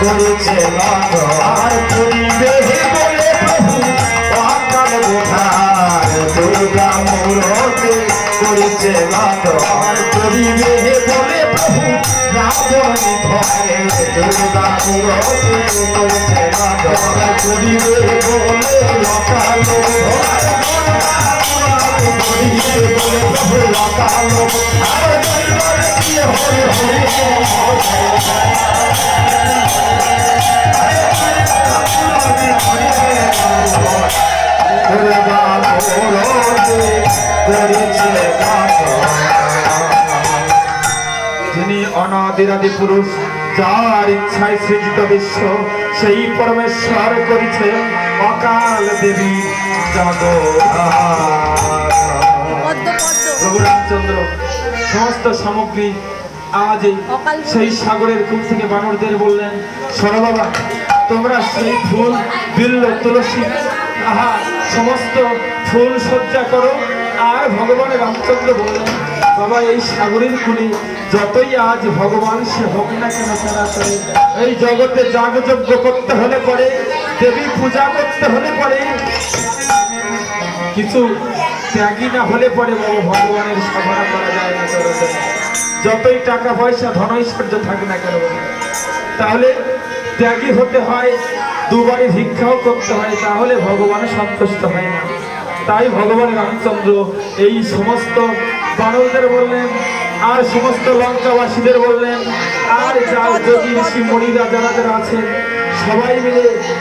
করেছে নাথ আর করিবে বলে প্রভু অকাল বোধার দুর্গা মূরতি করেছে নাথ আর করিবে বলে প্রভু রাবণী ধরে দুর্গা মূরতি করেছে নাথ আর করিবে বলে অকাল বোধার করিবে বলে প্রভু অকাল আর হরে হরে যিনি অনাদিরাদি পুরুষ যার ইচ্ছায় সৃজিত বিশ্ব সেই পরমেশ্বর করেছেন অকাল দেবী প্রভু রামচন্দ্র সমস্ত সামগ্রী আজ সেই সাগরের কূপ থেকে বানরদের বললেন শোনো বাবা তোমরা সেই ফুল বিল্ল তুলসী সমস্ত ফুল সজ্জা করো আর ভগবান রামচন্দ্র বললেন বাবা এই সাগরের কুলে যতই আজ ভগবান সে হোক না কেন সরাসরি এই জগতে যাগযজ্ঞ করতে হলে পরে দেবী পূজা করতে হলে পরে কিছু ত্যাগী না হলে পরে বাবা ভগবানের সাধনা করা যায় না সরাসরি যতই টাকা পয়সা ধনৈশ্বর্য থাকে না কেন তাহলে ত্যাগী হতে হয় দুবারে ভিক্ষাও করতে হয় তাহলে ভগবান সন্তুষ্ট হয় না তাই ভগবান রামচন্দ্র এই সমস্ত বানরদের বললেন আর সমস্ত লঙ্কাবাসীদের বললেন আর যার যোগী ঋষি মণিরা যারা যারা আছেন সবাই মিলে